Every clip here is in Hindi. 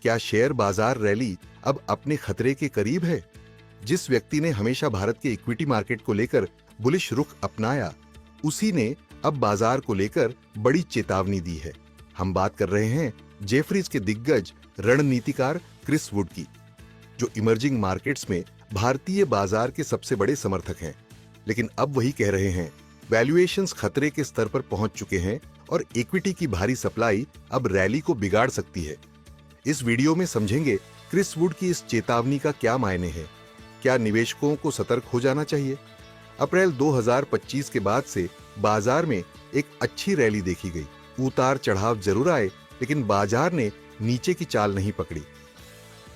क्या शेयर बाजार रैली अब अपने खतरे के करीब है? जिस व्यक्ति ने हमेशा भारत के इक्विटी मार्केट को लेकर बुलिश रुख अपनाया, उसी ने अब बाजार को लेकर बड़ी चेतावनी दी है। हम बात कर रहे हैं जेफरीज के दिग्गज रणनीतिकार क्रिस वुड की, जो इमर्जिंग मार्केट्स में भारतीय बाजार के सबसे बड़े समर्थक हैं। लेकिन अब वही कह रहे हैं, वैल्यूएशंस खतरे के स्तर पर पहुंच चुके हैं और इक्विटी की भारी सप्लाई अब रैली को बिगाड़ सकती है। इस वीडियो में समझेंगे क्रिस वुड की इस चेतावनी का क्या मायने है। क्या निवेशकों को सतर्क हो जाना चाहिए? अप्रैल 2025 के बाद से बाजार में एक अच्छी रैली देखी गई। उतार चढ़ाव जरूर आए, लेकिन बाजार ने नीचे की चाल नहीं पकड़ी।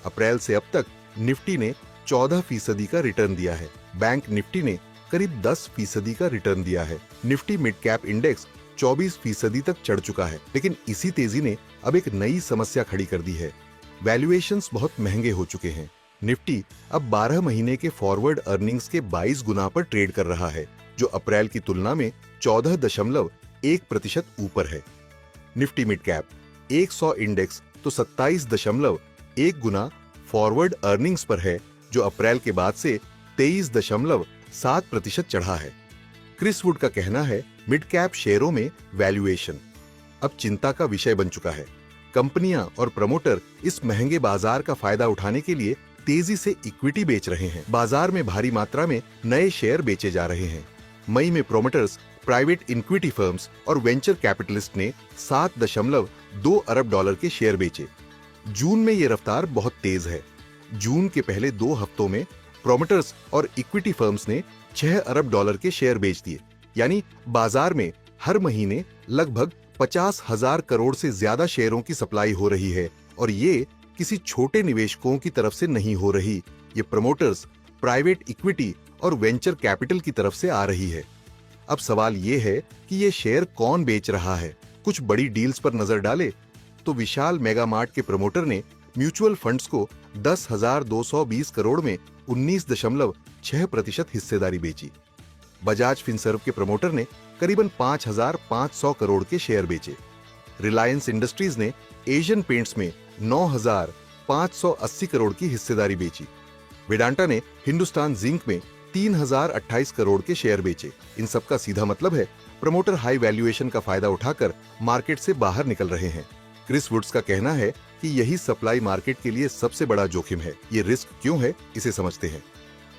अप्रैल से अब तक निफ्टी ने 14% का रिटर्न दिया है। बैंक निफ्टी ने करीब 10% का रिटर्न दिया है। निफ्टी मिड कैप इंडेक्स 24% तक चढ़ चुका है। लेकिन इसी तेजी ने अब एक नई समस्या खड़ी कर दी है। वैल्यूएशंस बहुत महंगे हो चुके हैं। निफ्टी अब 12 महीने के फॉरवर्ड अर्निंग्स के 22 गुना पर ट्रेड कर रहा है, जो अप्रैल की तुलना में 14.1% ऊपर है। निफ्टी मिड कैप 100 इंडेक्स तो 27.1 गुना फॉरवर्ड अर्निंग्स पर है, जो अप्रैल के बाद से 23.7% चढ़ा है। क्रिस वुड का कहना है, मिड कैप शेयरों में वैल्यूएशन अब चिंता का विषय बन चुका है। कंपनियां और प्रमोटर इस महंगे बाजार का फायदा उठाने के लिए तेजी से इक्विटी बेच रहे हैं। बाजार में भारी मात्रा में नए शेयर बेचे जा रहे हैं। मई में प्रोमोटर्स, प्राइवेट इक्विटी फर्म्स और वेंचर कैपिटलिस्ट ने $7.2 अरब के शेयर बेचे। जून में ये रफ्तार बहुत तेज है। जून के पहले 2 हफ्तों में प्रोमोटर्स और इक्विटी फर्म्स ने $6 अरब के शेयर बेच दिए। यानी बाजार में हर महीने लगभग 50,000 करोड़ से ज्यादा शेयरों की सप्लाई हो रही है, और ये किसी छोटे निवेशकों की तरफ से नहीं हो रही। ये प्रमोटर्स, प्राइवेट इक्विटी और वेंचर कैपिटल की तरफ से आ रही है। अब सवाल ये है कि ये शेयर कौन बेच रहा है? कुछ बड़ी डील्स पर नजर डाले तो विशाल मेगा मार्ट के प्रमोटर ने म्यूचुअल फंड्स को 10,220 करोड़ में 19.6% हिस्सेदारी बेची। बजाज फिनसर्व के प्रमोटर ने करीबन 5,500 करोड़ के शेयर बेचे। रिलायंस इंडस्ट्रीज ने एशियन पेंट्स में 9,580 करोड़ की हिस्सेदारी बेची। वेदांता ने हिंदुस्तान जिंक में 3,028 करोड़ के शेयर बेचे। इन सब का सीधा मतलब है, प्रमोटर हाई वैल्यूएशन का फायदा उठाकर मार्केट से बाहर निकल रहे हैं। क्रिस वुड्स का कहना है कि यही सप्लाई मार्केट के लिए सबसे बड़ा जोखिम है। ये रिस्क क्यों है, इसे समझते हैं।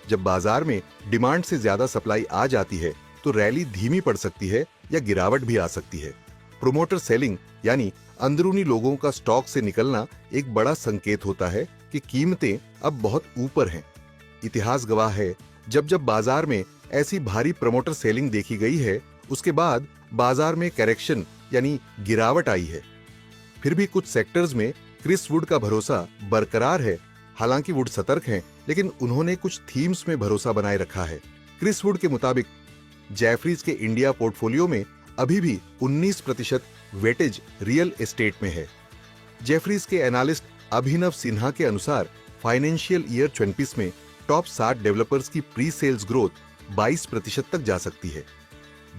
जब बाजार में डिमांड से ज्यादा सप्लाई आ जाती है तो रैली धीमी पड़ सकती है या गिरावट भी आ सकती है। प्रोमोटर सेलिंग यानी अंदरूनी लोगों का स्टॉक से निकलना एक बड़ा संकेत होता है कि कीमतें अब बहुत ऊपर हैं। इतिहास गवाह है, जब जब बाजार में ऐसी भारी प्रमोटर सेलिंग देखी गई है, उसके बाद बाजार में करेक्शन यानी गिरावट आई है। फिर भी कुछ सेक्टर्स में क्रिस वुड का भरोसा बरकरार है। हालांकि वुड सतर्क हैं, लेकिन उन्होंने कुछ थीम्स में भरोसा बनाए रखा है। क्रिस वुड के मुताबिक जेफरीज के इंडिया पोर्टफोलियो में अभी भी 19% वेटेज रियल एस्टेट में है। जेफरीज के एनालिस्ट अभिनव सिन्हा के अनुसार फाइनेंशियल ईयर 24 में टॉप 60 डेवलपर्स की प्री सेल्स ग्रोथ 22% तक जा सकती है।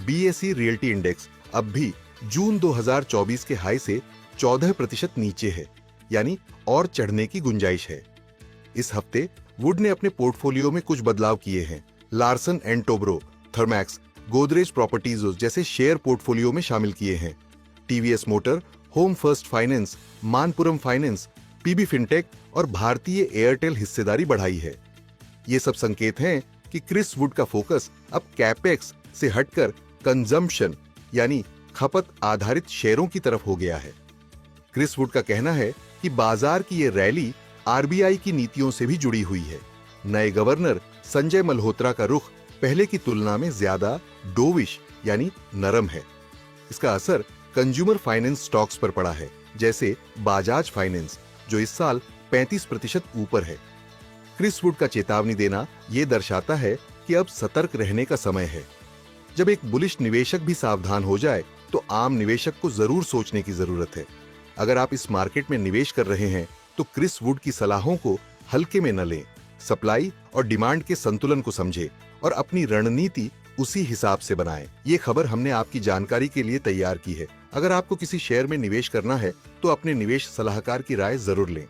बीएसई रियल्टी इंडेक्स अब भी जून 2024 के हाई से 14% नीचे है, यानी और चढ़ने की गुंजाइश है। इस हफ्ते वुड ने अपने पोर्टफोलियो में कुछ बदलाव किए हैं। Larsen and Toubro, Thermax, Godrej properties जैसे शेयर पोर्टफोलियो में शामिल किए हैं। TVS motor, home first finance, Manappuram finance, PB fintech और भारतीय एयरटेल हिस्सेदारी बढ़ाई है। ये सब संकेत हैं कि क्रिस वुड का फोकस अब कैपेक्स से हटकर कंजम्पशन यानी खपत आधारित शेयरों की तरफ हो गया है। क्रिस वुड का कहना है कि बाजार की ये रैली आरबीआई की नीतियों से भी जुड़ी हुई है। नए गवर्नर संजय मल्होत्रा का रुख पहले की तुलना में ज्यादा डोविश यानी नरम है। इसका असर कंज्यूमर फाइनेंस स्टॉक्स पर पड़ा है, जैसे बाजाज फाइनेंस, जो इस साल 35% ऊपर है। क्रिस वुड का चेतावनी देना यह दर्शाता है कि अब सतर्क रहने का समय है। जब एक बुलिश निवेशक भी सावधान हो जाए तो आम निवेशक को जरूर सोचने की जरूरत है। अगर आप इस मार्केट में निवेश कर रहे हैं तो क्रिस वुड की सलाहों को हल्के में न लें। सप्लाई और डिमांड के संतुलन को समझें और अपनी रणनीति उसी हिसाब से बनाएं। ये खबर हमने आपकी जानकारी के लिए तैयार की है। अगर आपको किसी शेयर में निवेश करना है तो अपने निवेश सलाहकार की राय जरूर लें।